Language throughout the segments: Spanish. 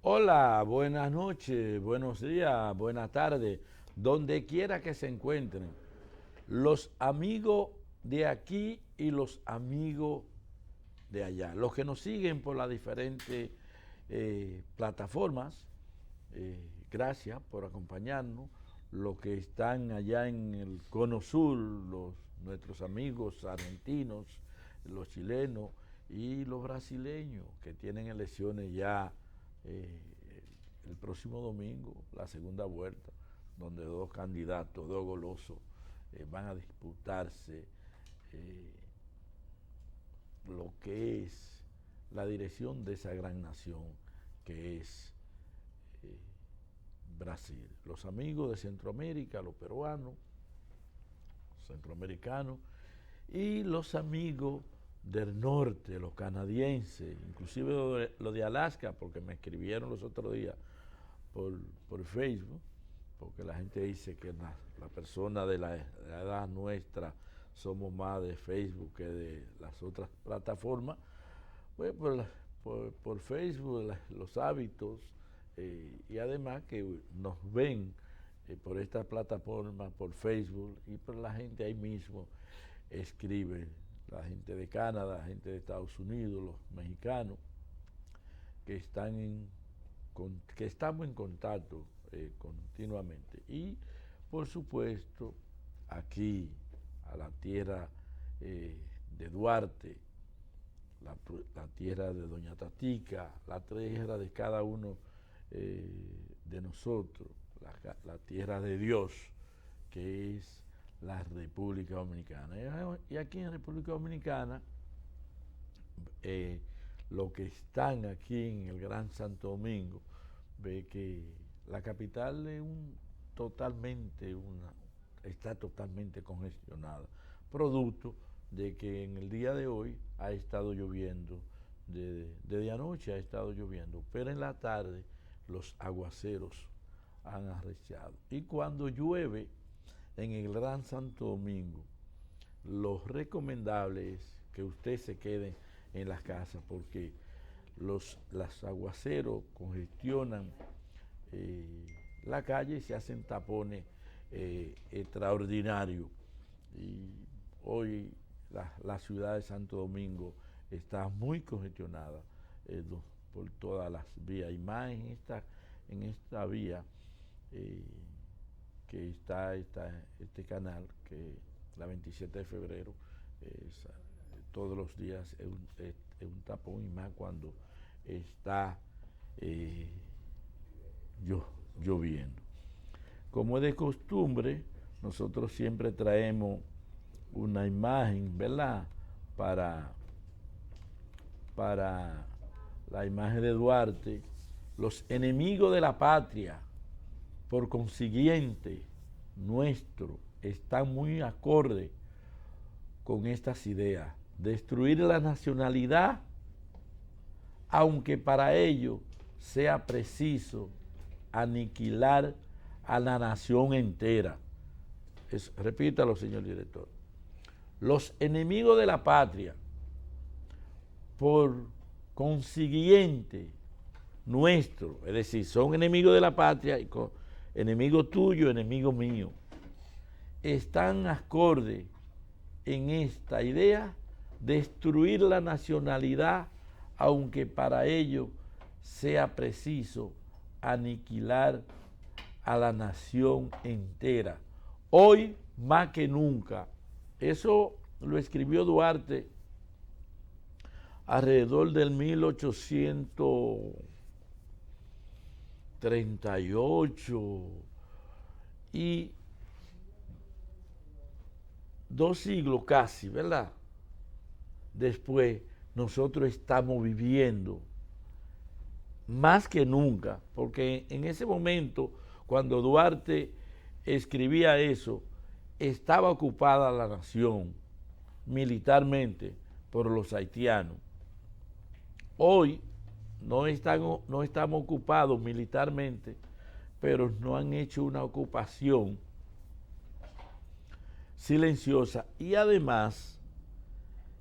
Hola, buenas noches, buenos días, buenas tardes, donde quiera que se encuentren. Los amigos de aquí y los amigos de allá. Los que nos siguen por las diferentes plataformas, gracias por acompañarnos. Los que están allá en el Cono Sur, nuestros amigos argentinos, los chilenos y los brasileños que tienen elecciones ya eh, el próximo domingo, la segunda vuelta, donde dos candidatos, dos golosos, van a disputarse eh, lo que es la dirección de esa gran nación que es eh, Brasil. Los amigos de Centroamérica, los peruanos, centroamericanos, y los amigos del norte, los canadienses, inclusive los de Alaska, porque me escribieron los otros días por Facebook, porque la gente dice que la persona de la edad nuestra somos más de Facebook que de las otras plataformas. Pues por Facebook, los hábitos, y además que nos ven por esta plataforma, por Facebook, y por la gente ahí mismo escribe, la gente de Canadá, la gente de Estados Unidos, los mexicanos, que que estamos en contacto continuamente. Y por supuesto, aquí, a la tierra de Duarte, la tierra de Doña Tatica, la tierra de cada uno de nosotros, la tierra de Dios, que es la República Dominicana. Y aquí en República Dominicana, los que están aquí en el Gran Santo Domingo, ve que la capital es está totalmente congestionada, producto de que en el día de hoy ha estado lloviendo, desde anoche ha estado lloviendo, pero en la tarde los aguaceros han arreciado. Y cuando llueve en el Gran Santo Domingo, lo recomendable es que usted se quede en las casas porque los aguaceros congestionan la calle y se hacen tapones extraordinarios. Y hoy la ciudad de Santo Domingo está muy congestionada por todas las vías, y más en esta vía eh, que está este canal, que la 27 de febrero, es, todos los días es un tapón, y más cuando está eh, lloviendo. Como es de costumbre, nosotros siempre traemos una imagen, ¿verdad? Para la imagen de Duarte, los enemigos de la patria, por consiguiente, nuestro, están muy acorde con estas ideas. Destruir la nacionalidad, aunque para ello sea preciso aniquilar a la nación entera. Repítalo, señor director. Los enemigos de la patria, por consiguiente, nuestro, es decir, son enemigos de la patria, enemigo tuyo, enemigo mío, están acorde en esta idea, destruir la nacionalidad, aunque para ello sea preciso aniquilar a la nación entera. Hoy más que nunca. Eso lo escribió Duarte alrededor del 1838, y 2 siglos casi, ¿verdad? Después nosotros estamos viviendo más que nunca, porque en ese momento, cuando Duarte escribía eso, estaba ocupada la nación militarmente por los haitianos. Hoy no estamos ocupados militarmente, pero no han hecho una ocupación silenciosa. Y además,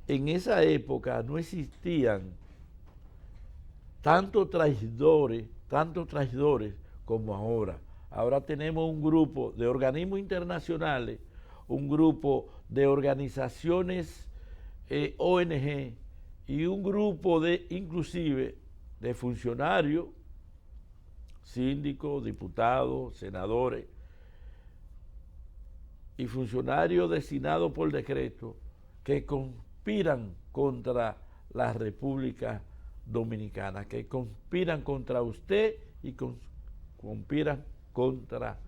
en esa época no existían tantos tanto traidores como ahora. Ahora tenemos un grupo de organismos internacionales, un grupo de organizaciones ONG y un grupo de, inclusive, de funcionarios, síndicos, diputados, senadores y funcionarios designados por decreto que conspiran contra la República Dominicana, que conspiran contra usted y conspiran contra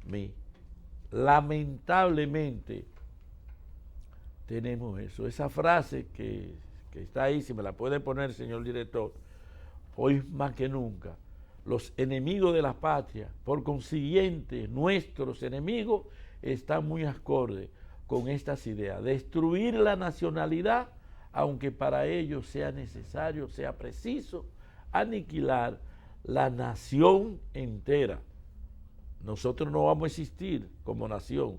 mí. Lamentablemente tenemos eso. Esa frase que está ahí, si me la puede poner, señor director, hoy más que nunca, los enemigos de la patria, por consiguiente, nuestros enemigos, están muy acordes con estas ideas. Destruir la nacionalidad, aunque para ello sea necesario, sea preciso, aniquilar la nación entera. Nosotros no vamos a existir como nación.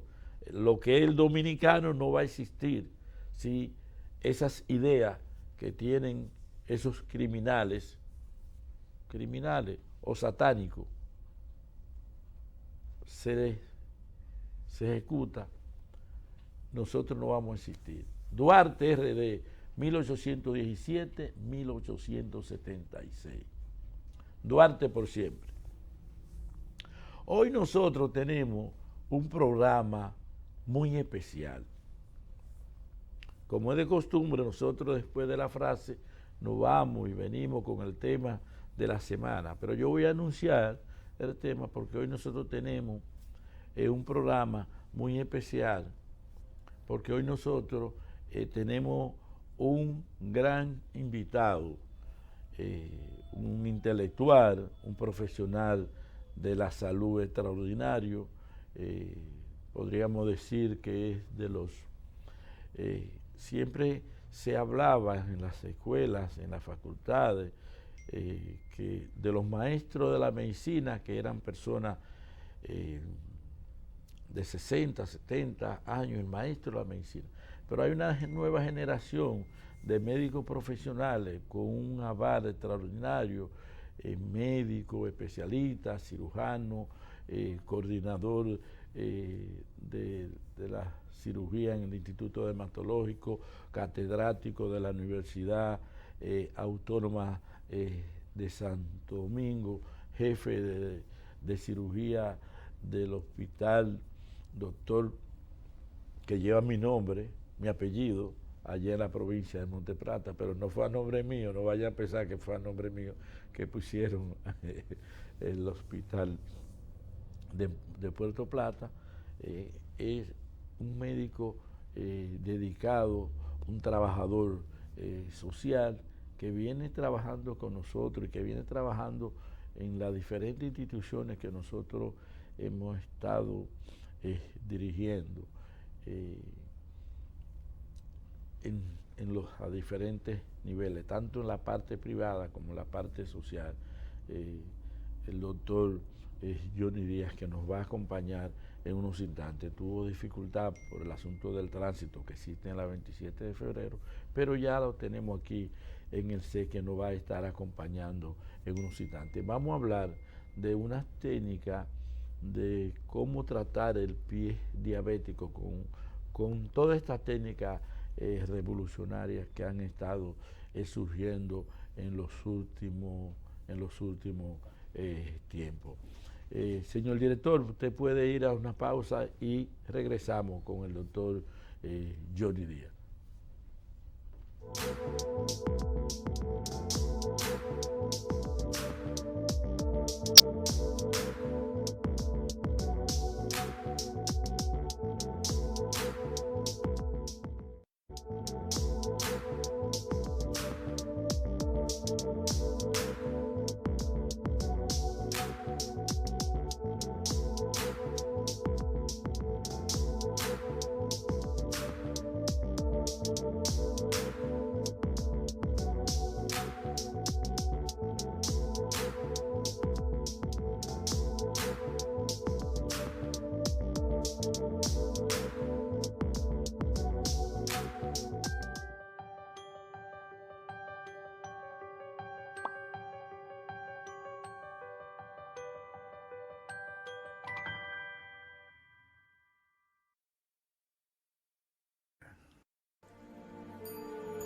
Lo que es el dominicano no va a existir si esas ideas que tienen esos criminales o satánicos se ejecuta, nosotros no vamos a existir. Duarte RD, 1817-1876. Duarte por siempre. Hoy nosotros tenemos un programa muy especial. Como es de costumbre, nosotros después de la frase nos vamos y venimos con el tema de la semana. Pero yo voy a anunciar el tema porque hoy nosotros tenemos un programa muy especial, porque hoy nosotros tenemos un gran invitado, un intelectual, un profesional de la salud extraordinario, podríamos decir que es de los... siempre se hablaba en las escuelas, en las facultades, que de los maestros de la medicina, que eran personas de 60, 70 años, el maestro de la medicina. Pero hay una nueva generación de médicos profesionales con un aval extraordinario, médico, especialista, cirujano, coordinador de la cirugía en el Instituto Dermatológico, catedrático de la Universidad Autónoma de Santo Domingo, jefe de cirugía del hospital, doctor que lleva mi nombre, mi apellido, allá en la provincia de Monte Plata, pero no fue a nombre mío, no vayan a pensar que fue a nombre mío que pusieron el hospital de Puerto Plata. Es un médico dedicado, un trabajador social que viene trabajando con nosotros y que viene trabajando en las diferentes instituciones que nosotros hemos estado dirigiendo a diferentes niveles, tanto en la parte privada como en la parte social. El doctor Johnny Díaz, que nos va a acompañar en unos instantes, tuvo dificultad por el asunto del tránsito que existe en la 27 de febrero, pero ya lo tenemos aquí en el C, que nos va a estar acompañando en unos instantes. Vamos a hablar de unas técnicas de cómo tratar el pie diabético con todas estas técnicas revolucionarias que han estado surgiendo en los últimos tiempos. Señor director, usted puede ir a una pausa y regresamos con el doctor Johnny Díaz.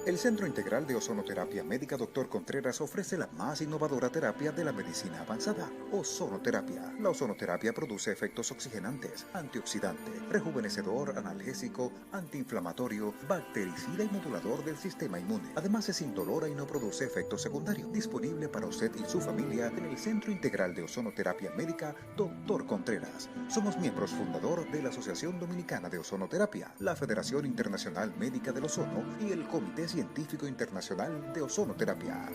El Centro Integral de Ozonoterapia Médica Dr. Contreras ofrece la más innovadora terapia de la medicina avanzada, ozonoterapia. La ozonoterapia produce efectos oxigenantes, antioxidante, rejuvenecedor, analgésico, antiinflamatorio, bactericida y modulador del sistema inmune. Además es indolora y no produce efectos secundarios. Disponible para usted y su familia en el Centro Integral de Ozonoterapia Médica Dr. Contreras. Somos miembros fundador de la Asociación Dominicana de Ozonoterapia, la Federación Internacional Médica del Ozono y el Comité Científico Internacional de Ozonoterapia.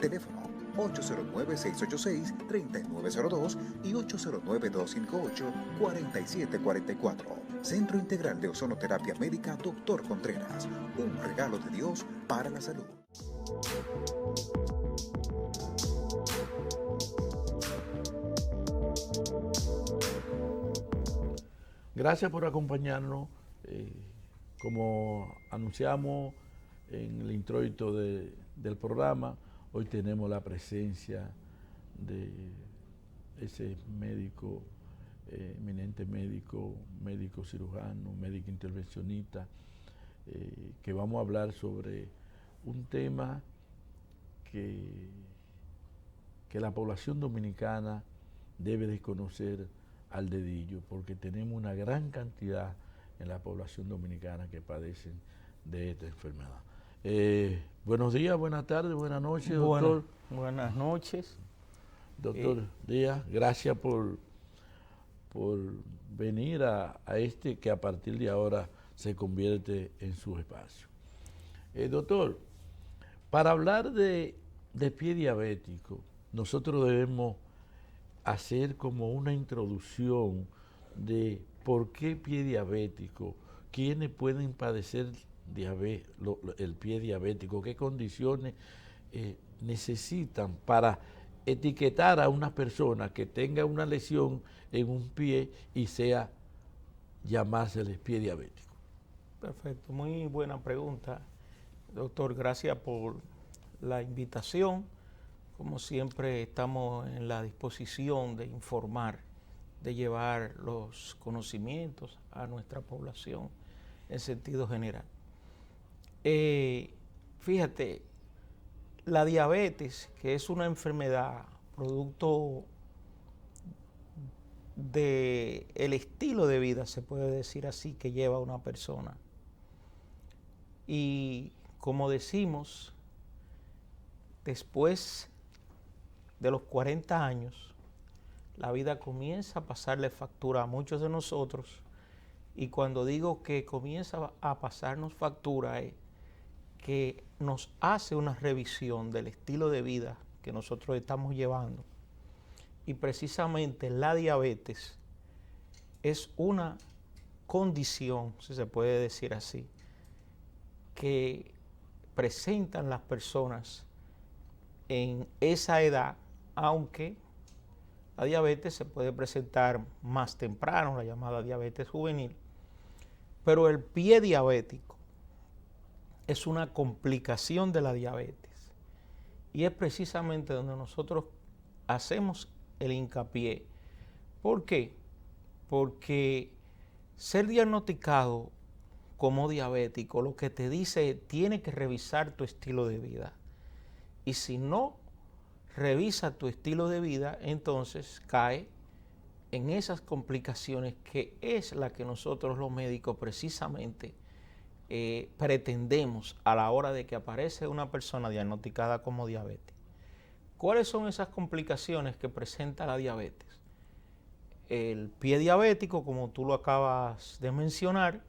Teléfono 809-686-3902 y 809-258-4744. Centro Integral de Ozonoterapia Médica Dr. Contreras. Un regalo de Dios para la salud. Gracias por acompañarnos. Como anunciamos en el introito del programa, hoy tenemos la presencia de ese médico, eminente médico cirujano, médico intervencionista, que vamos a hablar sobre un tema que la población dominicana debe de conocer al dedillo, porque tenemos una gran cantidad en la población dominicana que padecen de esta enfermedad. Buenos días, buenas tardes, buenas noches, doctor. Buenas noches. Doctor Díaz, gracias por venir a este que a partir de ahora se convierte en su espacio. Doctor, para hablar de pie diabético, nosotros debemos hacer como una introducción de por qué pie diabético, quiénes pueden padecer el pie diabético, qué condiciones necesitan para etiquetar a una persona que tenga una lesión en un pie y sea llamársele pie diabético. Perfecto, muy buena pregunta, doctor. Gracias por la invitación. Como siempre, estamos en la disposición de informar, de llevar los conocimientos a nuestra población en sentido general. Fíjate, la diabetes, que es una enfermedad producto del estilo de vida, se puede decir así, que lleva una persona. Y como decimos, después de los 40 años, la vida comienza a pasarle factura a muchos de nosotros, y cuando digo que comienza a pasarnos factura es que nos hace una revisión del estilo de vida que nosotros estamos llevando. Y precisamente la diabetes es una condición, si se puede decir así, que presentan las personas en esa edad, aunque la diabetes se puede presentar más temprano, la llamada diabetes juvenil, pero el pie diabético es una complicación de la diabetes y es precisamente donde nosotros hacemos el hincapié. ¿Por qué? Porque ser diagnosticado como diabético lo que te dice tiene que revisar tu estilo de vida, y si no revisa tu estilo de vida, entonces cae en esas complicaciones que es la que nosotros los médicos precisamente pretendemos a la hora de que aparece una persona diagnosticada como diabetes. ¿Cuáles son esas complicaciones que presenta la diabetes? El pie diabético, como tú lo acabas de mencionar,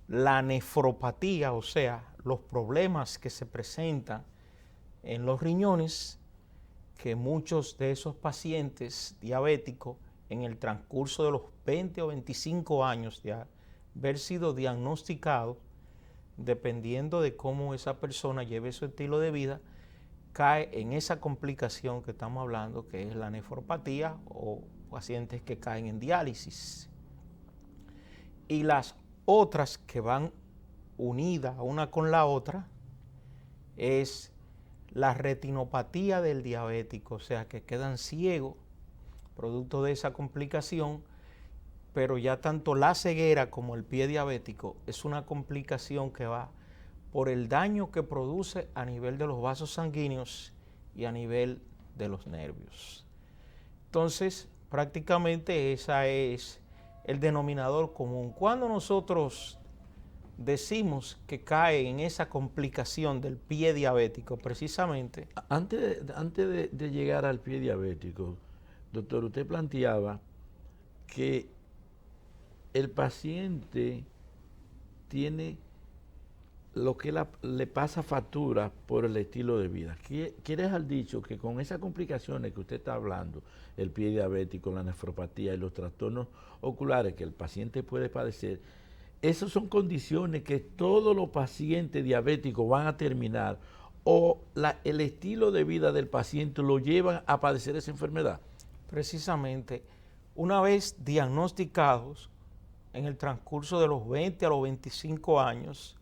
la nefropatía, o sea, los problemas que se presentan en los riñones, que muchos de esos pacientes diabéticos en el transcurso de los 20 o 25 años de haber sido diagnosticados, dependiendo de cómo esa persona lleve su estilo de vida, cae en esa complicación que estamos hablando, que es la nefropatía, o pacientes que caen en diálisis. Y las otras que van unidas una con la otra es la retinopatía del diabético, o sea, que quedan ciegos producto de esa complicación, pero ya tanto la ceguera como el pie diabético es una complicación que va por el daño que produce a nivel de los vasos sanguíneos y a nivel de los nervios. Entonces, prácticamente ese es el denominador común. Cuando nosotros decimos que cae en esa complicación del pie diabético, precisamente. Antes de llegar al pie diabético, doctor, usted planteaba que el paciente tiene lo que le pasa factura por el estilo de vida. ¿Quiere dejar dicho que con esas complicaciones que usted está hablando, el pie diabético, la nefropatía y los trastornos oculares que el paciente puede padecer, esas son condiciones que todos los pacientes diabéticos van a terminar o el estilo de vida del paciente lo llevan a padecer esa enfermedad? Precisamente, una vez diagnosticados en el transcurso de los 20 a los 25 años,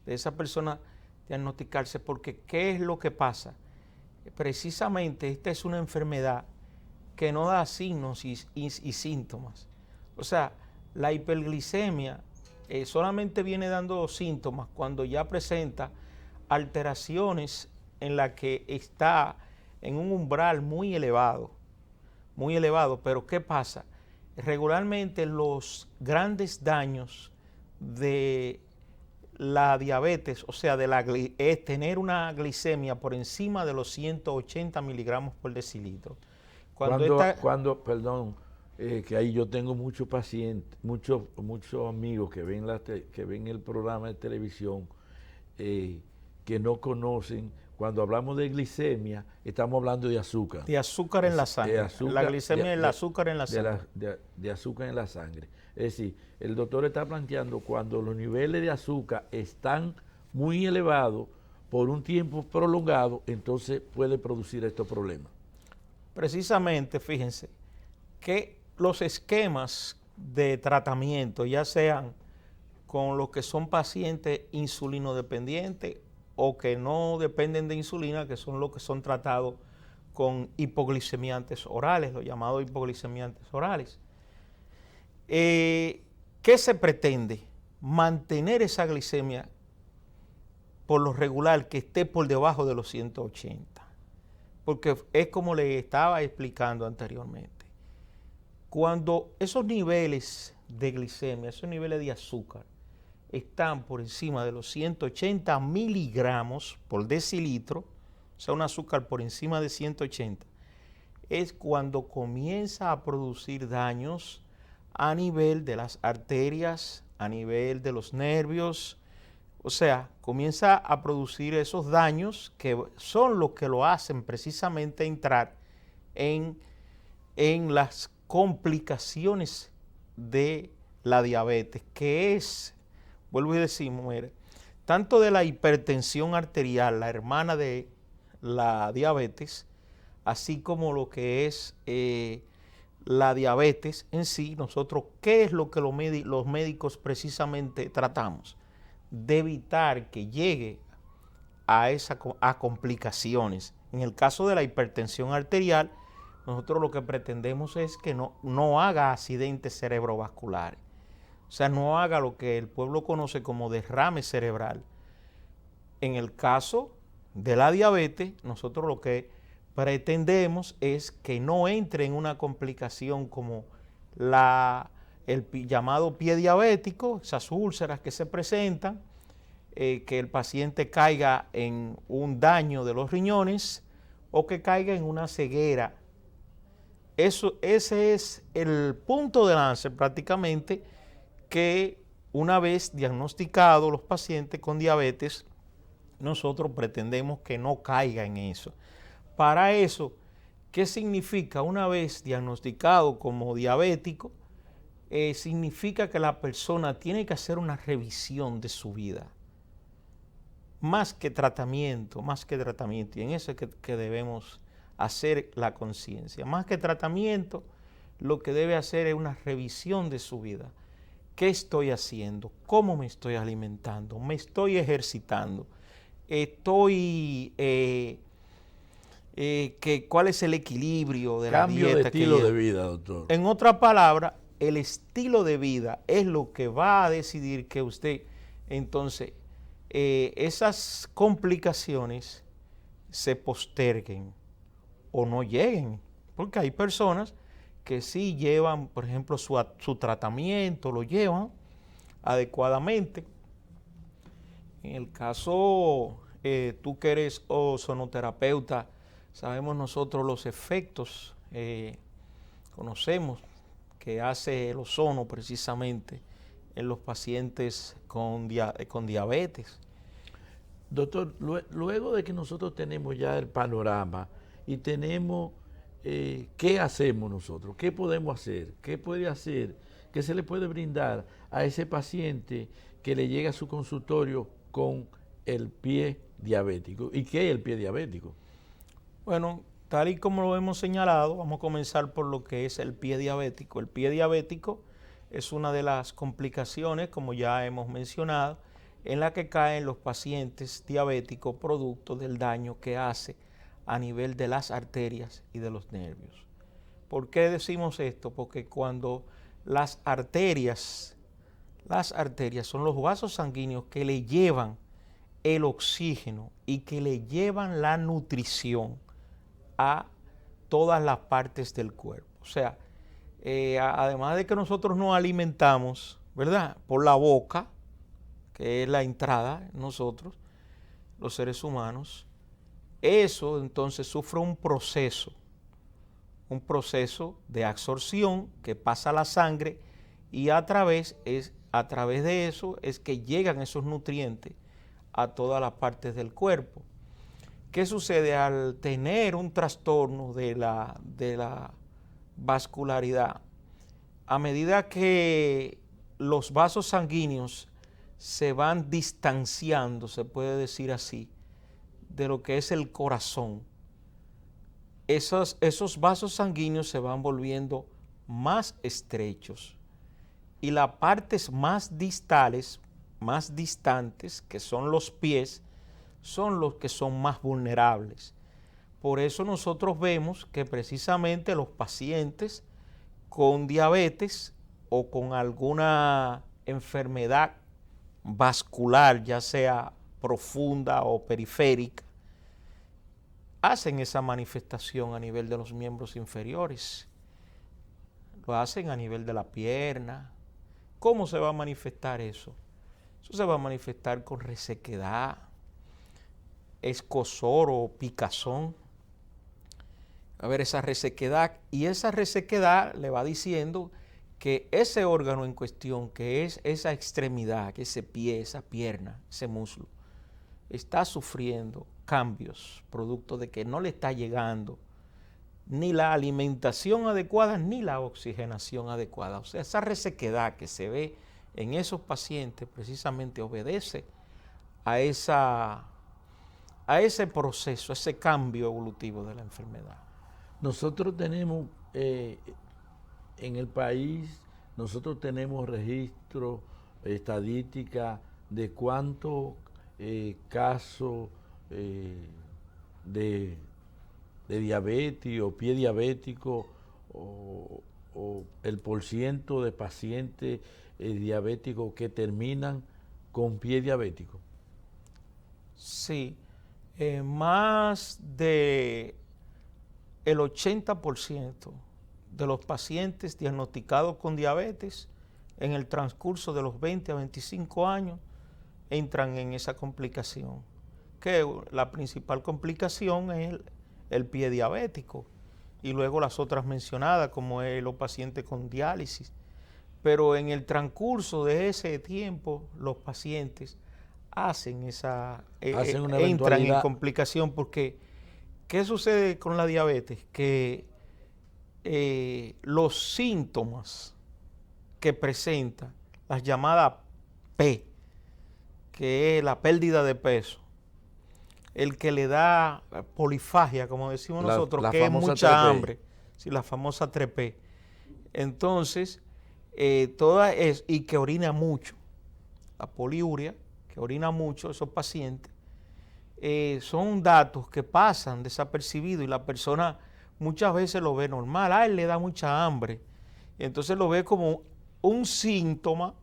de esa persona diagnosticarse, porque ¿qué es lo que pasa? Precisamente esta es una enfermedad que no da signos y síntomas. O sea, la hiperglicemia solamente viene dando síntomas cuando ya presenta alteraciones en la que está en un umbral muy elevado, pero ¿qué pasa? Regularmente los grandes daños de la diabetes, o sea, es tener una glicemia por encima de los 180 miligramos por decilitro. Que ahí yo tengo muchos pacientes, muchos amigos que ven el programa de televisión, que no conocen. Cuando hablamos de glicemia, estamos hablando de azúcar. De azúcar en la sangre. La glicemia es el azúcar en la sangre. De azúcar en la sangre. Es decir, el doctor está planteando cuando los niveles de azúcar están muy elevados por un tiempo prolongado, entonces puede producir estos problemas. Precisamente, fíjense, que los esquemas de tratamiento, ya sean con los que son pacientes insulinodependientes o que no dependen de insulina, que son los que son tratados con hipoglicemiantes orales, los llamados hipoglicemiantes orales. ¿Qué se pretende? Mantener esa glicemia por lo regular que esté por debajo de los 180, porque es como le estaba explicando anteriormente. Cuando esos niveles de glicemia, esos niveles de azúcar, están por encima de los 180 miligramos por decilitro, o sea, un azúcar por encima de 180, es cuando comienza a producir daños a nivel de las arterias, a nivel de los nervios, o sea, comienza a producir esos daños que son los que lo hacen precisamente entrar en las complicaciones de la diabetes, que es, vuelvo y decimos, mire, tanto de la hipertensión arterial, la hermana de la diabetes, así como lo que es la diabetes en sí. Nosotros, ¿qué es lo que los médicos precisamente tratamos? De evitar que llegue a complicaciones. En el caso de la hipertensión arterial, nosotros lo que pretendemos es que no haga accidentes cerebrovasculares. O sea, no haga lo que el pueblo conoce como derrame cerebral. En el caso de la diabetes, nosotros lo que pretendemos es que no entre en una complicación como el llamado pie diabético, esas úlceras que se presentan, que el paciente caiga en un daño de los riñones o que caiga en una ceguera. Ese es el punto de lance prácticamente, que una vez diagnosticados los pacientes con diabetes, nosotros pretendemos que no caiga en eso. Para eso, ¿qué significa? Una vez diagnosticado como diabético, significa que la persona tiene que hacer una revisión de su vida. Más que tratamiento, y en eso es que debemos hacer la conciencia. Más que tratamiento, lo que debe hacer es una revisión de su vida. ¿Qué estoy haciendo? ¿Cómo me estoy alimentando? ¿Me estoy ejercitando? ¿Cuál es el equilibrio de la dieta? Cambio de estilo de vida, doctor. En otras palabras, el estilo de vida es lo que va a decidir que usted entonces esas complicaciones se posterguen o no lleguen, porque hay personas que sí llevan, por ejemplo, su tratamiento, lo llevan adecuadamente. En el caso, tú que eres ozonoterapeuta, sabemos nosotros los efectos, conocemos que hace el ozono precisamente en los pacientes con diabetes. Doctor, luego de que nosotros tenemos ya el panorama y tenemos qué hacemos nosotros, qué podemos hacer, qué puede hacer, qué se le puede brindar a ese paciente que le llega a su consultorio con el pie diabético. ¿Y qué es el pie diabético? Bueno, tal y como lo hemos señalado, vamos a comenzar por lo que es el pie diabético. El pie diabético es una de las complicaciones, como ya hemos mencionado, en la que caen los pacientes diabéticos producto del daño que hace a nivel de las arterias y de los nervios. ¿Por qué decimos esto? Porque cuando las arterias son los vasos sanguíneos que le llevan el oxígeno y que le llevan la nutrición a todas las partes del cuerpo. O sea, además de que nosotros nos alimentamos, ¿verdad?, por la boca, que es la entrada, nosotros, los seres humanos, eso entonces sufre un proceso de absorción que pasa a la sangre y a través de eso es que llegan esos nutrientes a todas las partes del cuerpo. ¿Qué sucede al tener un trastorno de la vascularidad? A medida que los vasos sanguíneos se van distanciando, se puede decir así, de lo que es el corazón, esos vasos sanguíneos se van volviendo más estrechos y las partes más distales, más distantes, que son los pies, son los que son más vulnerables. Por eso nosotros vemos que precisamente los pacientes con diabetes o con alguna enfermedad vascular, ya sea profunda o periférica, hacen esa manifestación a nivel de los miembros inferiores. Lo hacen a nivel de la pierna. ¿Cómo se va a manifestar eso? Eso se va a manifestar con resequedad, escozor o picazón. A ver, esa resequedad, y esa resequedad le va diciendo que ese órgano en cuestión, que es esa extremidad, que ese pie, esa pierna, ese muslo, está sufriendo cambios producto de que no le está llegando ni la alimentación adecuada ni la oxigenación adecuada. O sea, esa resequedad que se ve en esos pacientes precisamente obedece a ese proceso, a ese cambio evolutivo de la enfermedad. Nosotros tenemos en el país, nosotros tenemos registro, estadística de cuántos casos de diabetes o pie diabético o el porciento de pacientes diabéticos que terminan con pie diabético. Sí, más de el 80% de los pacientes diagnosticados con diabetes en el transcurso de los 20 a 25 años entran en esa complicación, que la principal complicación es el pie diabético y luego las otras mencionadas como los pacientes con diálisis. Pero en el transcurso de ese tiempo los pacientes entran en complicación porque ¿qué sucede con la diabetes? Que los síntomas que presenta, las llamadas P, que es la pérdida de peso, el que le da polifagia, como decimos nosotros, que es mucha hambre, sí, la famosa 3P. Entonces, y que orina mucho, la poliuria, que orina mucho esos pacientes, son datos que pasan desapercibidos y la persona muchas veces lo ve normal. A él le da mucha hambre. Entonces lo ve como un síntoma,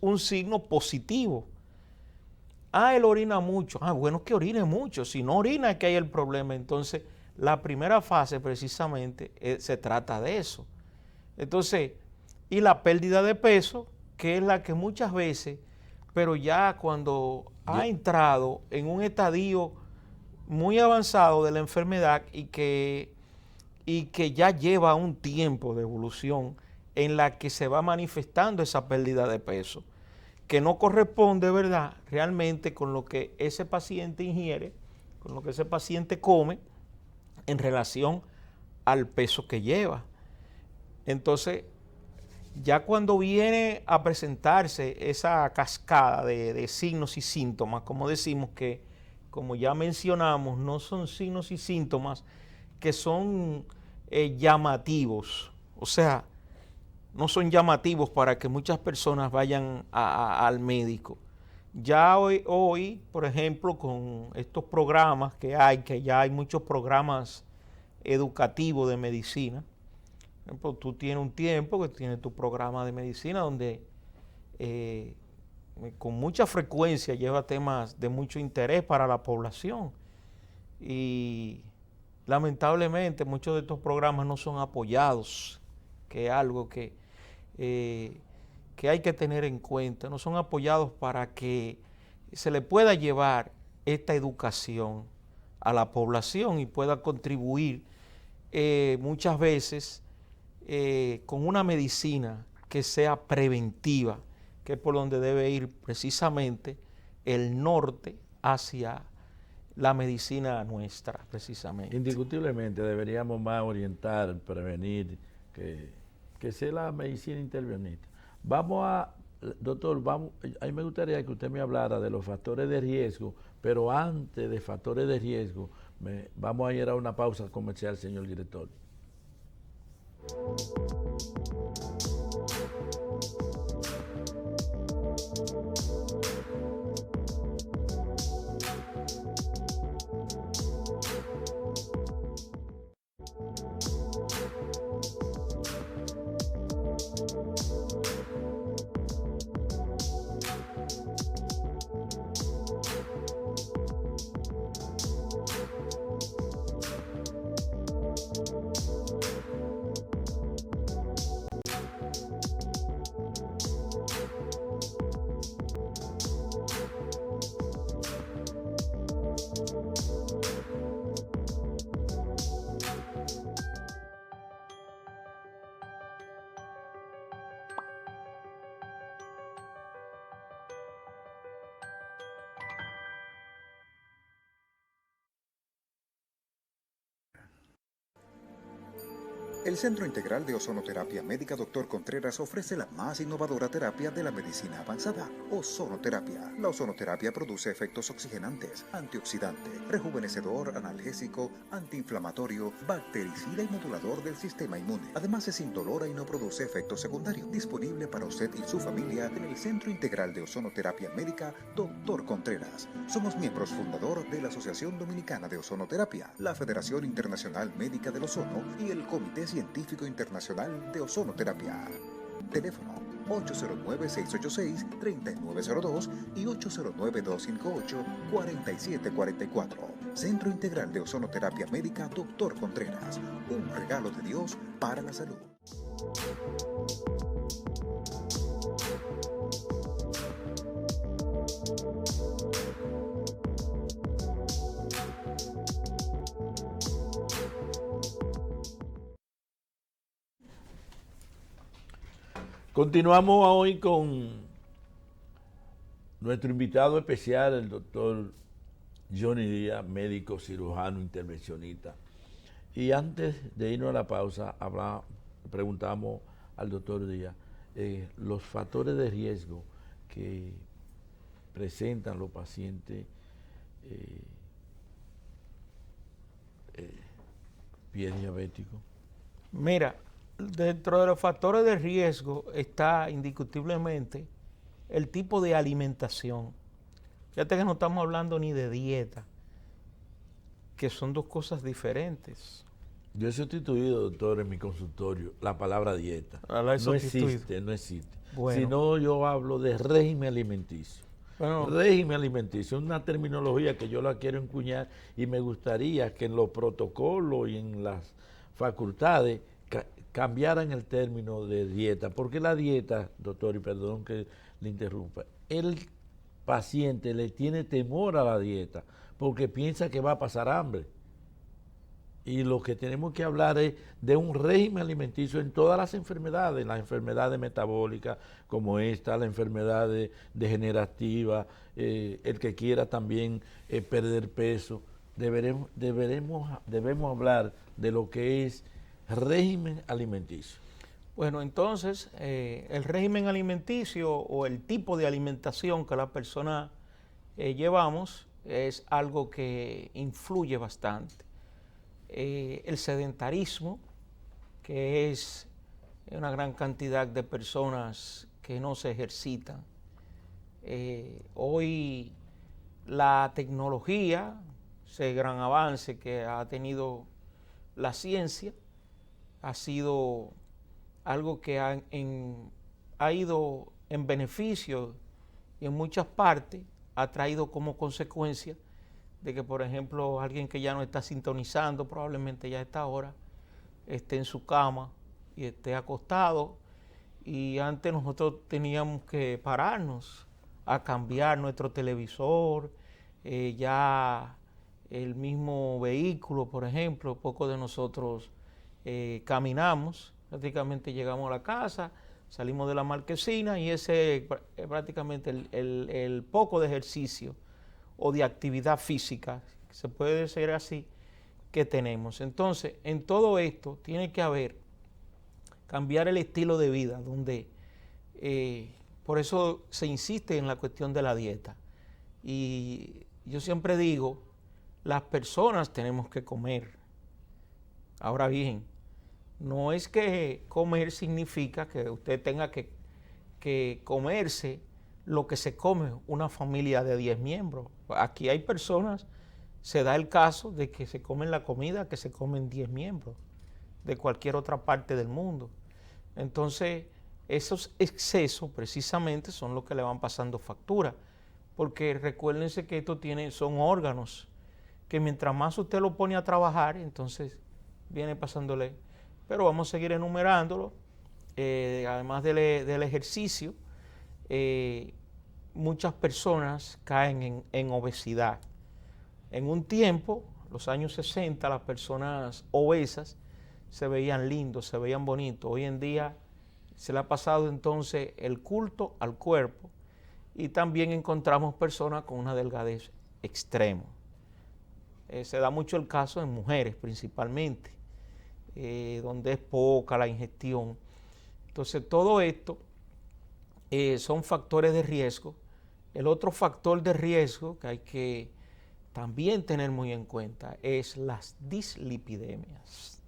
un signo positivo él orina mucho. Bueno, que orine mucho. Si no orina es que hay el problema. Entonces, la primera fase precisamente se trata de eso. Entonces, y la pérdida de peso, que es la que muchas veces, pero ya cuando ha entrado en un estadio muy avanzado de la enfermedad y que ya lleva un tiempo de evolución en la que se va manifestando esa pérdida de peso, que no corresponde, ¿verdad?, realmente con lo que ese paciente ingiere, con lo que ese paciente come en relación al peso que lleva. Entonces, ya cuando viene a presentarse esa cascada de signos y síntomas, como decimos que, como ya mencionamos, no son signos y síntomas que son llamativos, o sea, no son llamativos para que muchas personas vayan al médico. Ya hoy, por ejemplo, con estos programas que ya hay muchos programas educativos de medicina. Por ejemplo, tú tienes un tiempo que tienes tu programa de medicina donde con mucha frecuencia lleva temas de mucho interés para la población. Y lamentablemente muchos de estos programas no son apoyados, que es algo que hay que tener en cuenta. No son apoyados para que se le pueda llevar esta educación a la población y pueda contribuir muchas veces con una medicina que sea preventiva, que es por donde debe ir precisamente el norte hacia la medicina nuestra, precisamente. Indiscutiblemente deberíamos más orientar, prevenir, que sea la medicina intervenista. Doctor, a mí me gustaría que usted me hablara de los factores de riesgo, pero antes de factores de riesgo, vamos a ir a una pausa comercial, señor director. El Centro Integral de Ozonoterapia Médica Dr. Contreras ofrece la más innovadora terapia de la medicina avanzada, ozonoterapia. La ozonoterapia produce efectos oxigenantes, antioxidante, rejuvenecedor, analgésico, antiinflamatorio, bactericida y modulador del sistema inmune. Además es indolora y no produce efectos secundarios. Disponible para usted y su familia en el Centro Integral de Ozonoterapia Médica Dr. Contreras. Somos miembros fundador de la Asociación Dominicana de Ozonoterapia, la Federación Internacional Médica del Ozono y el Comité Científico Internacional de Ozonoterapia. Teléfono 809-686-3902 y 809-258-4744. Centro Integral de Ozonoterapia Médica Dr. Contreras. Un regalo de Dios para la salud. Continuamos hoy con nuestro invitado especial, el doctor Johnny Díaz, médico cirujano intervencionista. Y antes de irnos a la pausa, preguntamos al doctor Díaz los factores de riesgo que presentan los pacientes pie diabético. Mira, dentro de los factores de riesgo está indiscutiblemente el tipo de alimentación. Fíjate que no estamos hablando ni de dieta, que son dos cosas diferentes. Yo he sustituido, doctor, en mi consultorio la palabra dieta. No existe. Bueno. Sino yo hablo de régimen alimenticio. Bueno, régimen alimenticio es una terminología que yo la quiero encuñar y me gustaría que en los protocolos y en las facultades cambiaran el término de dieta, porque la dieta, doctor, y perdón que le interrumpa, el paciente le tiene temor a la dieta porque piensa que va a pasar hambre. Y lo que tenemos que hablar es de un régimen alimenticio en todas las enfermedades metabólicas como esta, la enfermedad degenerativa, el que quiera también perder peso. Debemos hablar de lo que es régimen alimenticio. bueno, entonces el régimen alimenticio o el tipo de alimentación que la persona llevamos es algo que influye bastante. El sedentarismo, que es una gran cantidad de personas que no se ejercitan. Hoy la tecnología, ese gran avance que ha tenido la ciencia, ha sido algo que ha ido en beneficio y en muchas partes ha traído como consecuencia de que, por ejemplo, alguien que ya no está sintonizando, probablemente ya a esta hora, esté en su cama y esté acostado. Y antes nosotros teníamos que pararnos a cambiar nuestro televisor, ya el mismo vehículo, por ejemplo, pocos de nosotros caminamos, prácticamente llegamos a la casa, salimos de la marquesina y ese es prácticamente el poco de ejercicio o de actividad física, se puede decir así, que tenemos. Entonces, en todo esto tiene que haber, cambiar el estilo de vida, donde por eso se insiste en la cuestión de la dieta. Y yo siempre digo, las personas tenemos que comer. Ahora bien, no es que comer significa que usted tenga que comerse lo que se come una familia de 10 miembros. Aquí hay personas, se da el caso de que se comen la comida que se comen 10 miembros de cualquier otra parte del mundo. Entonces, esos excesos precisamente son los que le van pasando factura, porque recuérdense que esto son órganos que mientras más usted lo pone a trabajar, entonces viene pasándole. Pero vamos a seguir enumerándolo, además del ejercicio. Muchas personas caen en obesidad. En un tiempo, los años 60, las personas obesas se veían lindos, se veían bonitos. Hoy en día se le ha pasado entonces el culto al cuerpo y también encontramos personas con una delgadez extrema. Se da mucho el caso en mujeres principalmente, donde es poca la ingestión. Entonces todo esto son factores de riesgo. El otro factor de riesgo que hay que también tener muy en cuenta es las dislipidemias.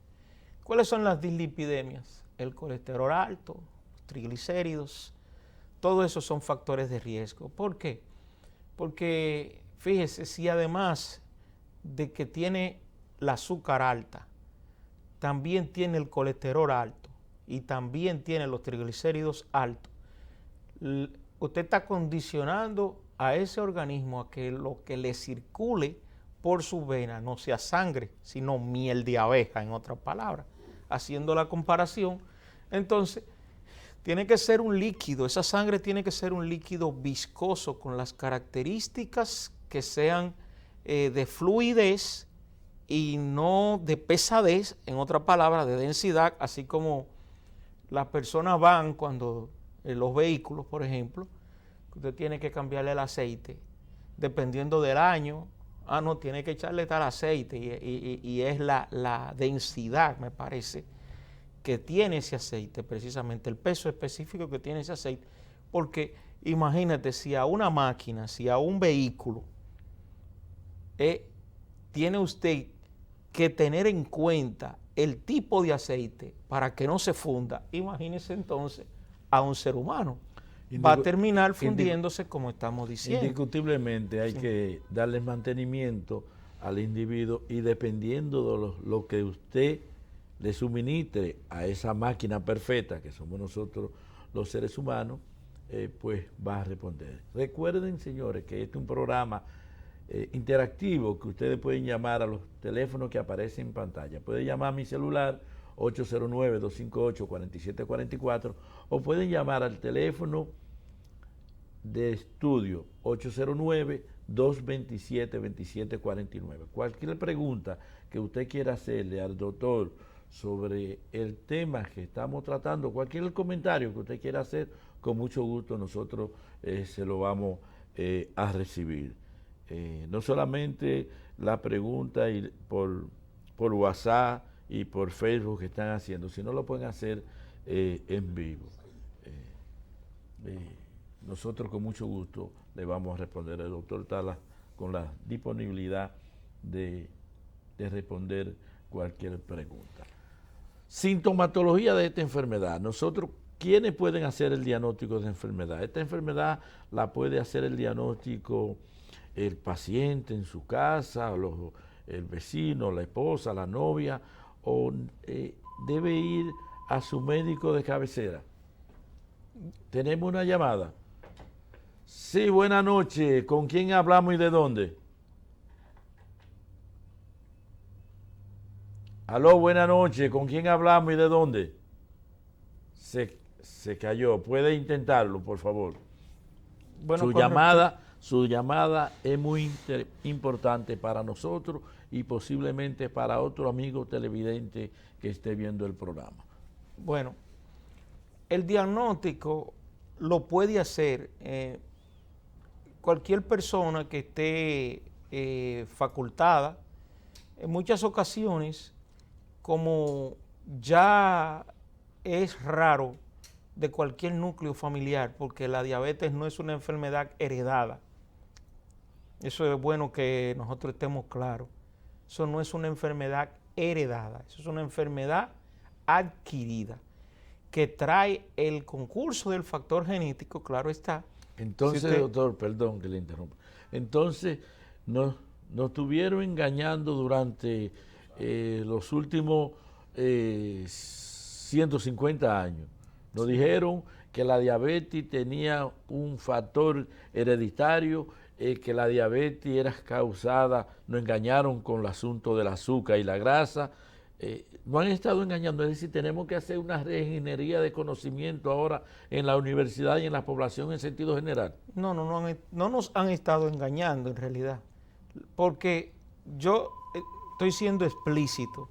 ¿Cuáles son las dislipidemias? El colesterol alto, los triglicéridos, todo eso son factores de riesgo. ¿Por qué? Porque fíjese, si además de que tiene la azúcar alta, también tiene el colesterol alto y también tiene los triglicéridos altos, usted está condicionando a ese organismo a que lo que le circule por su vena no sea sangre, sino miel de abeja, en otras palabras. Haciendo la comparación, entonces tiene que ser un líquido, esa sangre tiene que ser un líquido viscoso con las características que sean de fluidez y no de pesadez, en otras palabras, de densidad, así como las personas van cuando los vehículos, por ejemplo, usted tiene que cambiarle el aceite, dependiendo del año, no, tiene que echarle tal aceite y es la densidad, me parece, que tiene ese aceite, precisamente el peso específico que tiene ese aceite, porque imagínate, si a una máquina, si a un vehículo, tiene usted que tener en cuenta el tipo de aceite para que no se funda, imagínese entonces a un ser humano. Va a terminar fundiéndose como estamos diciendo. Indiscutiblemente hay que darle mantenimiento al individuo y dependiendo de lo que usted le suministre a esa máquina perfecta que somos nosotros los seres humanos, pues va a responder. Recuerden, señores, que este es un programa interactivo que ustedes pueden llamar a los teléfonos que aparecen en pantalla. Pueden llamar a mi celular 809-258-4744 o pueden llamar al teléfono de estudio 809-227-2749. Cualquier pregunta que usted quiera hacerle al doctor sobre el tema que estamos tratando, cualquier comentario que usted quiera hacer, con mucho gusto nosotros se lo vamos a recibir. No solamente la pregunta por WhatsApp y por Facebook que están haciendo, sino lo pueden hacer en vivo. Nosotros con mucho gusto le vamos a responder. El doctor está con la disponibilidad de responder cualquier pregunta. Sintomatología de esta enfermedad. Nosotros, ¿quiénes pueden hacer el diagnóstico de enfermedad? Esta enfermedad la puede hacer el diagnóstico el paciente en su casa, el vecino, la esposa, la novia, o debe ir a su médico de cabecera. Tenemos una llamada. Sí, buenas noches. ¿Con quién hablamos y de dónde? Aló, buenas noches. ¿Con quién hablamos y de dónde? Se cayó. ¿Puede intentarlo, por favor? Bueno, su llamada es muy importante para nosotros y posiblemente para otro amigo televidente que esté viendo el programa. Bueno, el diagnóstico lo puede hacer cualquier persona que esté facultada. En muchas ocasiones, como ya es raro de cualquier núcleo familiar, porque la diabetes no es una enfermedad heredada. Eso es bueno que nosotros estemos claros. Eso no es una enfermedad heredada, eso es una enfermedad adquirida, que trae el concurso del factor genético, claro está. Entonces, si doctor, perdón que le interrumpa. Entonces, nos estuvieron engañando durante los últimos 150 años. Nos dijeron que la diabetes tenía un factor hereditario, que la diabetes era causada, nos engañaron con el asunto del azúcar y la grasa. Nos han estado engañando, es decir, tenemos que hacer una reingeniería de conocimiento ahora en la universidad y en la población en sentido general. No nos han estado engañando en realidad, porque yo estoy siendo explícito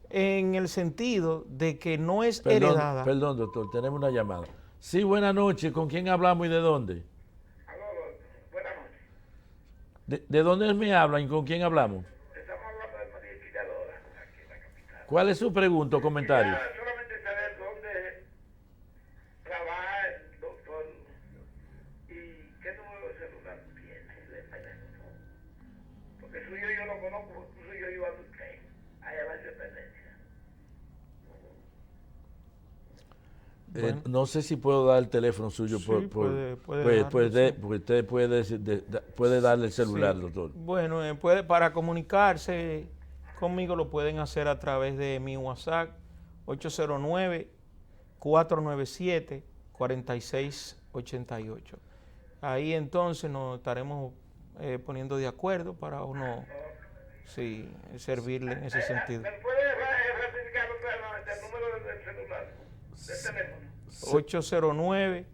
en el sentido de que no es heredada. Perdón, doctor, tenemos una llamada. Sí, buenas noches, ¿con quién hablamos y de dónde? Aló, buenas noches. ¿De dónde me hablan y con quién hablamos? Estamos hablando de María Auxiliadora, aquí en la capital. ¿Cuál es su pregunta o comentario? Solamente saber dónde trabaja el doctor y qué número de celular tiene de teléfono. Porque suyo yo lo conozco, incluso yo iba a usted, allá a la independencia. Bueno. No sé si puedo dar el teléfono suyo. Sí, puede darlo, porque usted puede darle el celular, sí. Doctor. Bueno, para comunicarse conmigo lo pueden hacer a través de mi WhatsApp 809-497-4688. Ahí entonces nos estaremos poniendo de acuerdo para uno servirle en ese sentido. ¿Me puede ratificar el número del celular, del teléfono? 809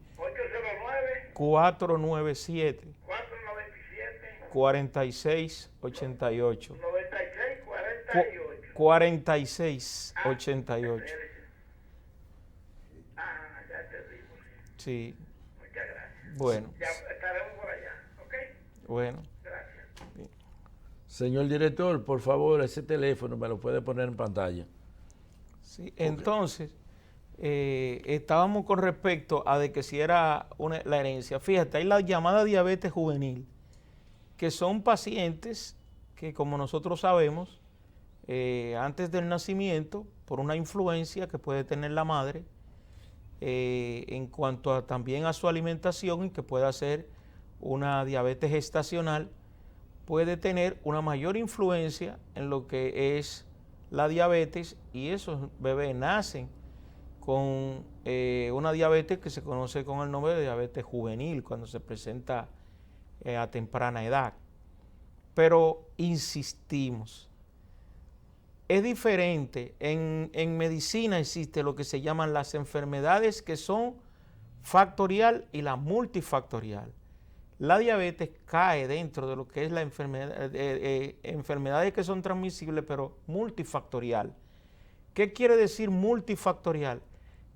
497 4688. 4688. Ya te digo. Sí. Muchas gracias. Bueno. Ya estaremos por allá, ¿ok? Bueno. Gracias. Señor director, por favor, ese teléfono me lo puede poner en pantalla. Sí. Entonces, estábamos con respecto a de que si era la herencia. Fíjate, hay la llamada diabetes juvenil, que son pacientes que, como nosotros sabemos, antes del nacimiento, por una influencia que puede tener la madre, en cuanto también a su alimentación, y que pueda ser una diabetes gestacional, puede tener una mayor influencia en lo que es la diabetes, y esos bebés nacen con una diabetes que se conoce con el nombre de diabetes juvenil, cuando se presenta a temprana edad. Pero insistimos, es diferente. En medicina existe lo que se llaman las enfermedades que son factorial y la multifactorial. La diabetes cae dentro de lo que es la enfermedad, enfermedades que son transmisibles, pero multifactorial. ¿Qué quiere decir multifactorial?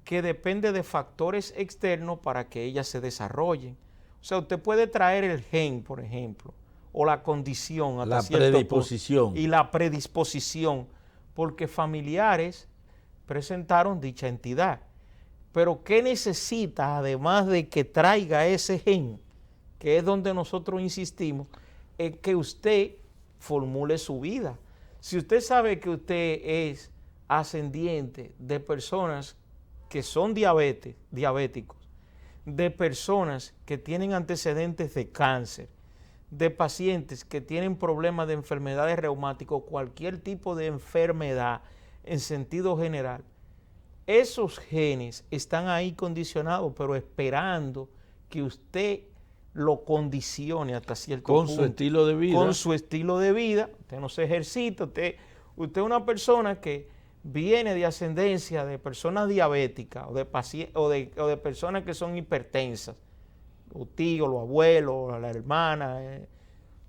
Que depende de factores externos para que ellas se desarrollen. O sea, usted puede traer el gen, por ejemplo, o la condición hasta cierto predisposición. punto, y la predisposición, porque familiares presentaron dicha entidad. Pero ¿qué necesita, además de que traiga ese gen, que es donde nosotros insistimos, es que usted formule su vida? Si usted sabe que usted es ascendiente de personas que son diabéticos, de personas que tienen antecedentes de cáncer, de pacientes que tienen problemas de enfermedades reumáticas, cualquier tipo de enfermedad en sentido general, esos genes están ahí condicionados, pero esperando que usted lo condicione hasta cierto punto. Con su estilo de vida. Con su estilo de vida. Usted no se ejercita, usted es una persona que viene de ascendencia de personas diabéticas o de personas que son hipertensas, los tíos, los abuelos, la hermana,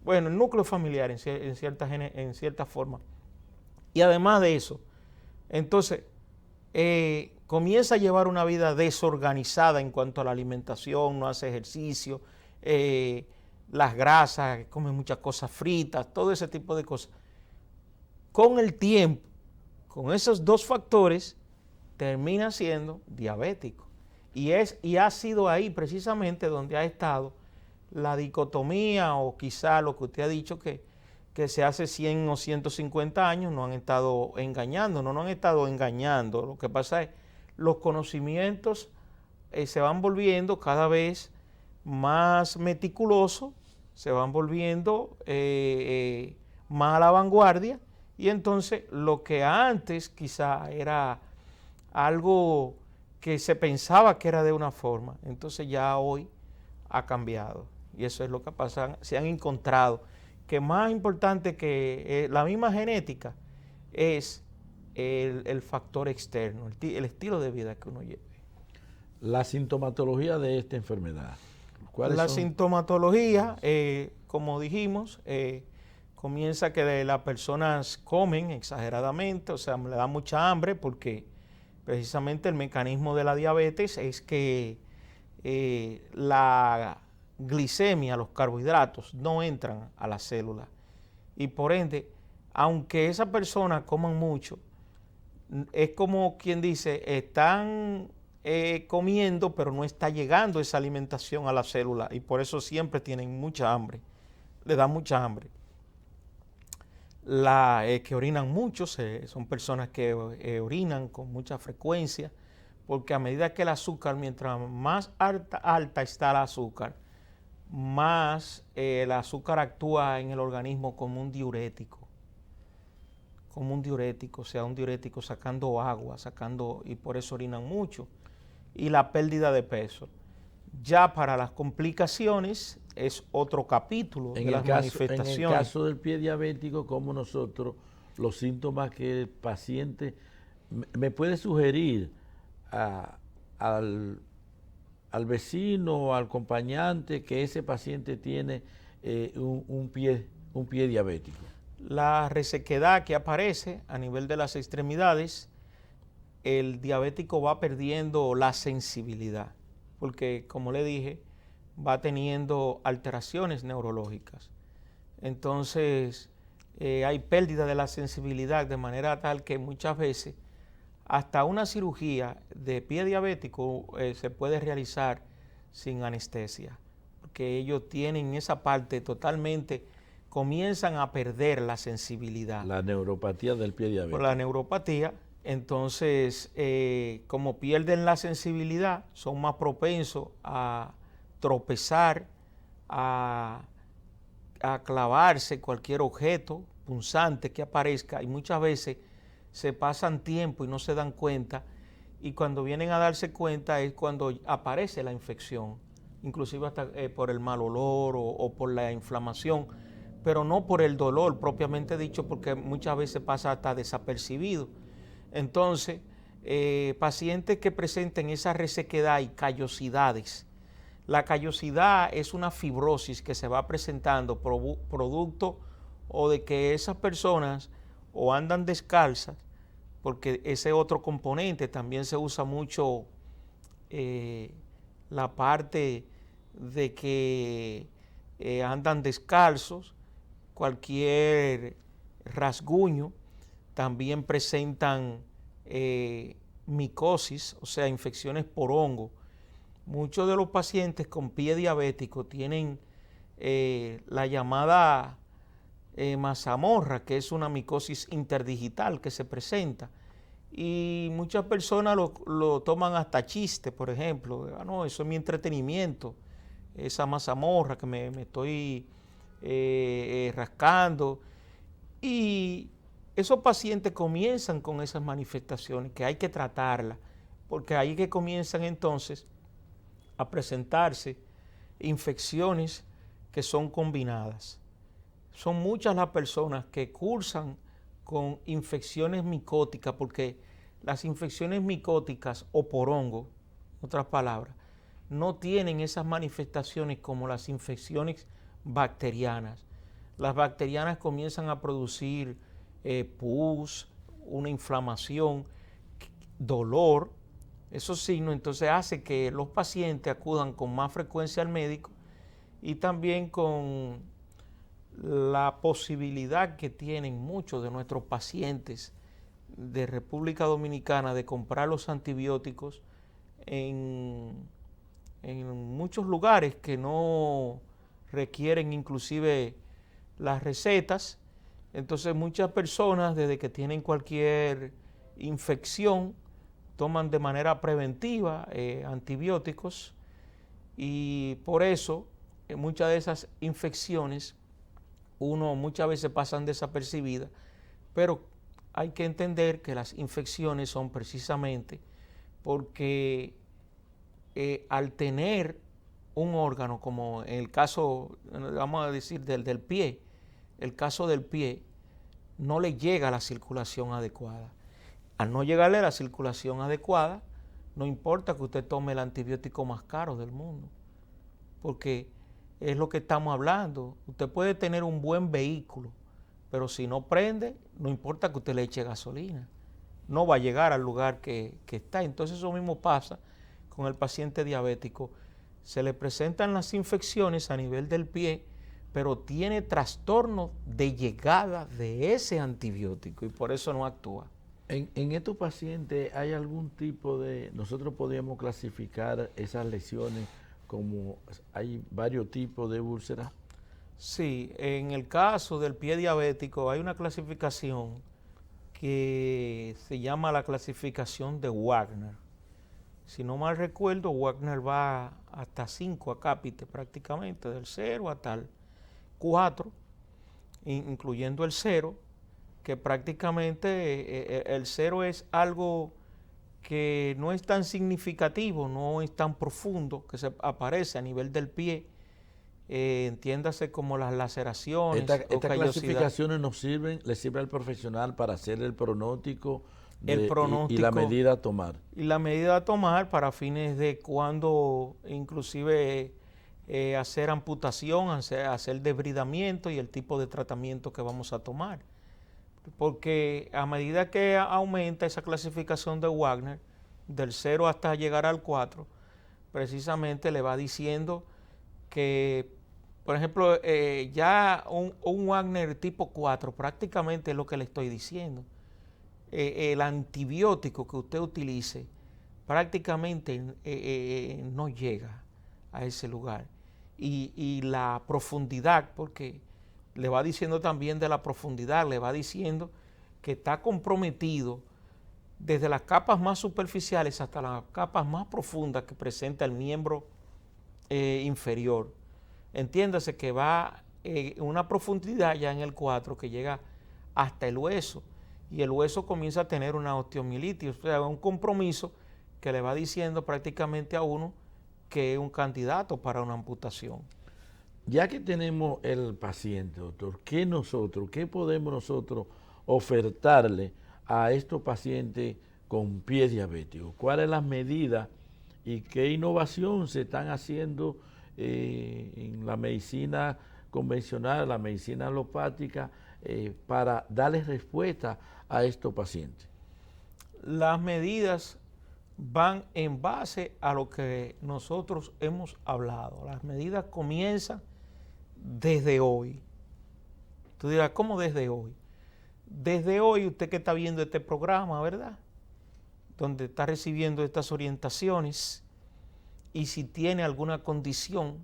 bueno, el núcleo familiar en cierta forma. Y además de eso, entonces, comienza a llevar una vida desorganizada en cuanto a la alimentación, no hace ejercicio, las grasas, come muchas cosas fritas, todo ese tipo de cosas. Con el tiempo, con esos dos factores, termina siendo diabético. Y ha sido ahí precisamente donde ha estado la dicotomía, o quizá lo que usted ha dicho, que se hace 100 o 150 años no han estado engañando. No han estado engañando. Lo que pasa es los conocimientos se van volviendo cada vez más meticulosos, se van volviendo más a la vanguardia, y entonces lo que antes quizá era algo que se pensaba que era de una forma, entonces ya hoy ha cambiado. Y eso es lo que pasa. Se han encontrado que más importante que la misma genética es el factor externo, el estilo de vida que uno lleve. La sintomatología de esta enfermedad. ¿Cuáles La son? sintomatología, como dijimos, comienza que las personas comen exageradamente, o sea, le da mucha hambre, porque precisamente el mecanismo de la diabetes es que la glicemia, los carbohidratos, no entran a la célula. Y por ende, aunque esa persona coman mucho, es como quien dice, están comiendo, pero no está llegando esa alimentación a la célula, y por eso siempre tienen mucha hambre, le da mucha hambre. Que orinan mucho, son personas que orinan con mucha frecuencia, porque a medida que el azúcar, mientras más alta está el azúcar, más el azúcar actúa en el organismo como un diurético, o sea, un diurético sacando agua, y por eso orinan mucho. Y la pérdida de peso. Ya para las complicaciones es otro capítulo de las manifestaciones. En el caso del pie diabético, como nosotros, los síntomas que el paciente me puede sugerir al vecino o al acompañante que ese paciente tiene un pie diabético. La resequedad que aparece a nivel de las extremidades, el diabético va perdiendo la sensibilidad, porque como le dije, va teniendo alteraciones neurológicas. Entonces, hay pérdida de la sensibilidad, de manera tal que muchas veces hasta una cirugía de pie diabético se puede realizar sin anestesia, porque ellos tienen esa parte totalmente, comienzan a perder la sensibilidad. La neuropatía del pie diabético. Por la neuropatía, entonces, como pierden la sensibilidad, son más propensos a tropezar, a clavarse cualquier objeto punzante que aparezca, y muchas veces se pasan tiempo y no se dan cuenta y cuando vienen a darse cuenta es cuando aparece la infección, inclusive hasta por el mal olor o por la inflamación, pero no por el dolor propiamente dicho, porque muchas veces pasa hasta desapercibido. Entonces, pacientes que presenten esa resequedad y callosidades. La callosidad es una fibrosis que se va presentando producto o de que esas personas o andan descalzas, porque ese otro componente también se usa mucho la parte de que andan descalzos, cualquier rasguño, también presentan micosis, o sea, infecciones por hongo. Muchos de los pacientes con pie diabético tienen la llamada mazamorra, que es una micosis interdigital que se presenta. Y muchas personas lo toman hasta chiste, por ejemplo. No, eso es mi entretenimiento, esa mazamorra que me estoy rascando. Y esos pacientes comienzan con esas manifestaciones que hay que tratarlas, porque ahí que comienzan entonces a presentarse infecciones que son combinadas. Son muchas las personas que cursan con infecciones micóticas, porque las infecciones micóticas o por hongo, en otras palabras, no tienen esas manifestaciones como las infecciones bacterianas. Las bacterianas comienzan a producir pus, una inflamación, dolor. Esos signos entonces hace que los pacientes acudan con más frecuencia al médico y también con la posibilidad que tienen muchos de nuestros pacientes de República Dominicana de comprar los antibióticos en muchos lugares que no requieren inclusive las recetas. Entonces muchas personas desde que tienen cualquier infección toman de manera preventiva antibióticos y por eso muchas de esas infecciones muchas veces pasan desapercibidas, pero hay que entender que las infecciones son precisamente porque al tener un órgano, como en el caso, vamos a decir, del pie, el caso del pie, no le llega la circulación adecuada. Al no llegarle la circulación adecuada, no importa que usted tome el antibiótico más caro del mundo, porque es lo que estamos hablando. Usted puede tener un buen vehículo, pero si no prende, no importa que usted le eche gasolina, no va a llegar al lugar que está. Entonces eso mismo pasa con el paciente diabético. Se le presentan las infecciones a nivel del pie, pero tiene trastorno de llegada de ese antibiótico y por eso no actúa. En estos pacientes hay algún tipo de, nosotros podríamos clasificar esas lesiones como hay varios tipos de úlceras. Sí, en el caso del pie diabético hay una clasificación que se llama la clasificación de Wagner. Si no mal recuerdo, Wagner va hasta 5 acápites prácticamente, del 0 hasta el 4, incluyendo el 0, que prácticamente el 0 es algo que no es tan significativo, no es tan profundo, que se aparece a nivel del pie, entiéndase como las laceraciones. Estas clasificaciones le sirven al profesional para hacer el pronóstico, y la medida a tomar. Y la medida a tomar para fines de cuando inclusive hacer amputación, hacer debridamiento y el tipo de tratamiento que vamos a tomar. Porque a medida que aumenta esa clasificación de Wagner, del 0 hasta llegar al 4, precisamente le va diciendo que, por ejemplo, ya un Wagner tipo 4 prácticamente es lo que le estoy diciendo. El antibiótico que usted utilice prácticamente no llega a ese lugar. Y la profundidad, porque le va diciendo también de la profundidad, le va diciendo que está comprometido desde las capas más superficiales hasta las capas más profundas que presenta el miembro inferior. Entiéndase que va una profundidad ya en el 4 que llega hasta el hueso, y el hueso comienza a tener una osteomielitis, o sea, un compromiso que le va diciendo prácticamente a uno que es un candidato para una amputación. Ya que tenemos el paciente, doctor, ¿qué podemos nosotros ofertarle a estos pacientes con pie diabético? ¿Cuáles las medidas y qué innovación se están haciendo en la medicina convencional, la medicina alopática, para darles respuesta a estos pacientes? Las medidas van en base a lo que nosotros hemos hablado. Las medidas comienzan desde hoy. Tú dirás, ¿cómo desde hoy? Desde hoy, usted que está viendo este programa, ¿verdad?, donde está recibiendo estas orientaciones, y si tiene alguna condición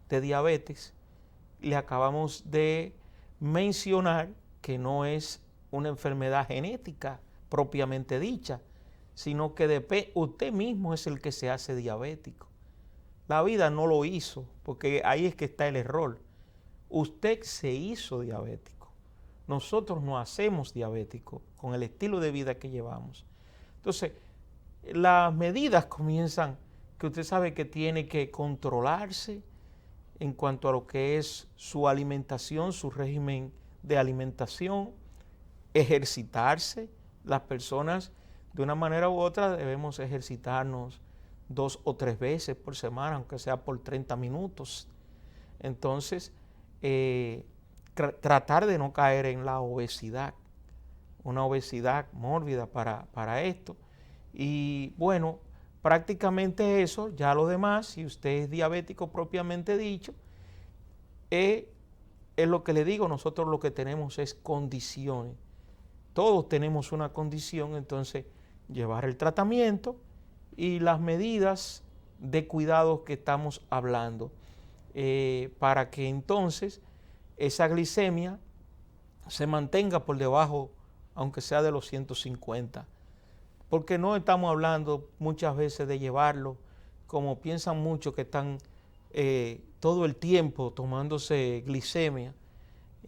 de diabetes, le acabamos de mencionar que no es una enfermedad genética propiamente dicha, sino que usted mismo es el que se hace diabético. La vida no lo hizo, porque ahí es que está el error. Usted se hizo diabético. Nosotros nos hacemos diabéticos con el estilo de vida que llevamos. Entonces, las medidas comienzan que usted sabe que tiene que controlarse en cuanto a lo que es su alimentación, su régimen de alimentación, ejercitarse. Las personas, de una manera u otra, debemos ejercitarnos 2 o 3 veces por semana, aunque sea por 30 minutos. Entonces, tratar de no caer en la obesidad, una obesidad mórbida para esto. Y bueno, prácticamente eso. Ya lo demás, si usted es diabético propiamente dicho, es lo que le digo, nosotros lo que tenemos es condiciones. Todos tenemos una condición, entonces llevar el tratamiento y las medidas de cuidado que estamos hablando, para que entonces esa glicemia se mantenga por debajo, aunque sea de los 150. Porque no estamos hablando muchas veces de llevarlo, como piensan muchos que están todo el tiempo tomándose glicemia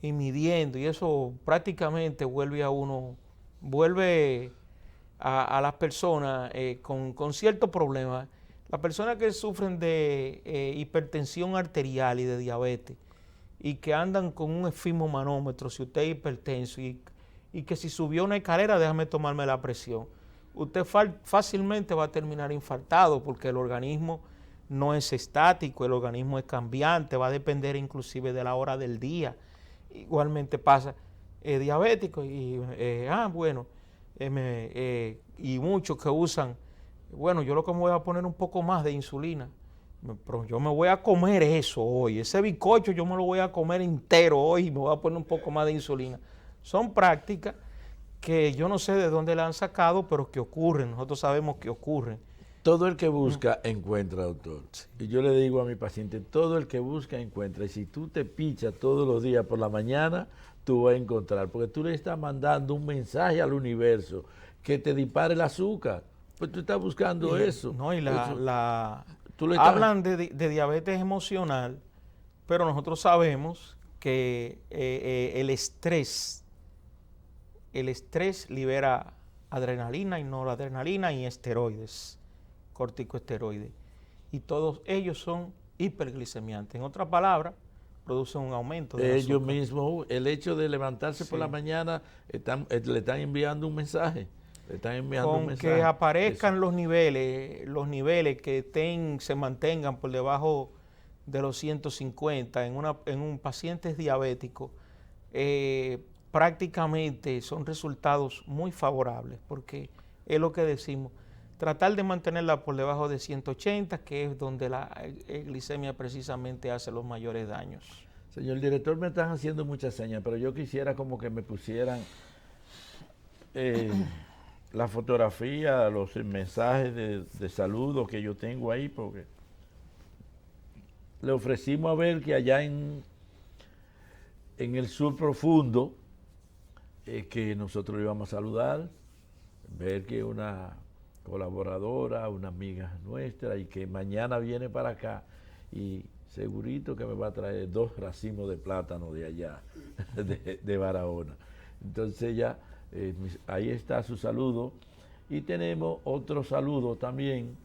y midiendo, y eso prácticamente vuelve a las personas con ciertos problemas. Las personas que sufren de hipertensión arterial y de diabetes, y que andan con un esfigmomanómetro, si usted es hipertenso, y que si subió una escalera, déjame tomarme la presión. Usted fácilmente va a terminar infartado, porque el organismo no es estático, el organismo es cambiante, va a depender inclusive de la hora del día. Igualmente pasa diabético y y muchos que usan, bueno, yo lo que me voy a poner un poco más de insulina, pero yo me voy a comer eso hoy, ese bizcocho yo me lo voy a comer entero hoy y me voy a poner un poco más de insulina. Son prácticas que yo no sé de dónde la han sacado, pero que ocurren, nosotros sabemos que ocurren. Todo el que busca encuentra, doctor. Y yo le digo a mi paciente, todo el que busca encuentra. Y si tú te pichas todos los días por la mañana, tú vas a encontrar. Porque tú le estás mandando un mensaje al universo que te dispare el azúcar. Pues tú estás buscando eso. No, y hablan de diabetes emocional, pero nosotros sabemos que el estrés libera adrenalina y noradrenalina y esteroides, corticosteroides, y todos ellos son hiperglicemiantes. En otras palabras, producen un aumento de azúcar. Ellos mismos, el hecho de levantarse por la mañana, le están enviando un mensaje. Le están enviando un mensaje. Que aparezcan los niveles que se mantengan por debajo de los 150 en un paciente diabético, prácticamente son resultados muy favorables, porque es lo que decimos, tratar de mantenerla por debajo de 180, que es donde la glicemia precisamente hace los mayores daños. Señor director, me están haciendo muchas señas, pero yo quisiera como que me pusieran la fotografía, los mensajes de saludo que yo tengo ahí, porque le ofrecimos a ver que allá en el sur profundo, que nosotros le íbamos a saludar, ver que una colaboradora, una amiga nuestra, y que mañana viene para acá y segurito que me va a traer 2 racimos de plátano de allá, de Barahona. Entonces ya, ahí está su saludo, Y tenemos otro saludo también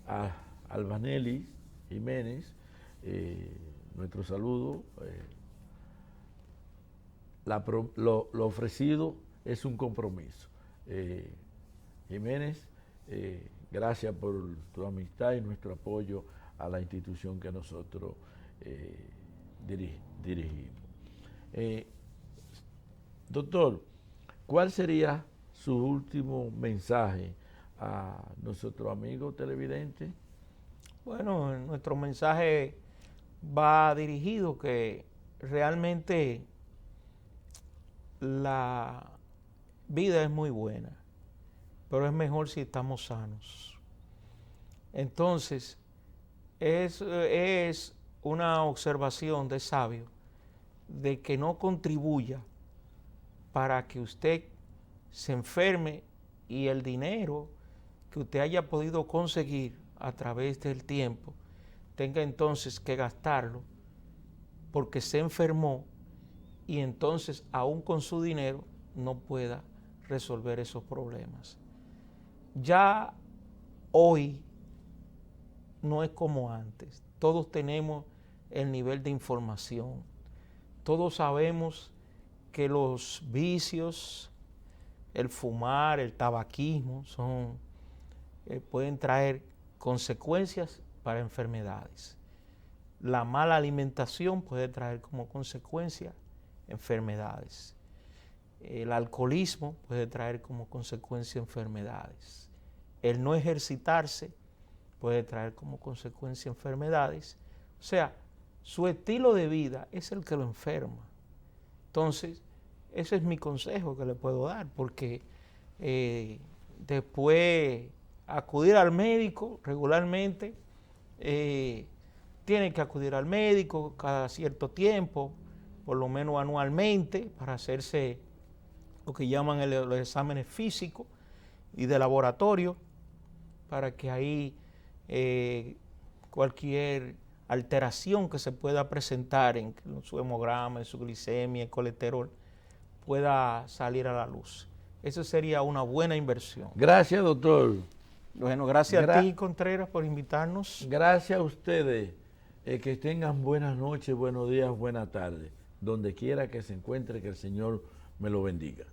a Albanelli Jiménez, nuestro saludo. Lo ofrecido es un compromiso. Jiménez, gracias por tu amistad y nuestro apoyo a la institución que nosotros dirigimos. Doctor, ¿cuál sería su último mensaje a nuestro amigo televidente? Bueno, nuestro mensaje va dirigido que realmente la vida es muy buena, pero es mejor si estamos sanos. Entonces, es una observación de sabio de que no contribuya para que usted se enferme y el dinero que usted haya podido conseguir a través del tiempo tenga entonces que gastarlo porque se enfermó y entonces aún con su dinero no pueda resolver esos problemas. Ya hoy no es como antes. Todos tenemos el nivel de información. Todos sabemos que los vicios, el fumar, el tabaquismo pueden traer consecuencias para enfermedades. La mala alimentación puede traer como consecuencia enfermedades. El alcoholismo puede traer como consecuencia enfermedades. El no ejercitarse puede traer como consecuencia enfermedades. O sea, su estilo de vida es el que lo enferma. Entonces, ese es mi consejo que le puedo dar, porque después acudir al médico regularmente, tiene que acudir al médico cada cierto tiempo, por lo menos anualmente, para hacerse lo que llaman los exámenes físicos y de laboratorio, para que ahí cualquier alteración que se pueda presentar en su hemograma, en su glicemia, el colesterol, pueda salir a la luz. Eso sería una buena inversión. Gracias, doctor. Bueno, gracias a ti, Contreras, por invitarnos. Gracias a ustedes. Que tengan buenas noches, buenos días, buenas tardes. Donde quiera que se encuentre, que el Señor me lo bendiga.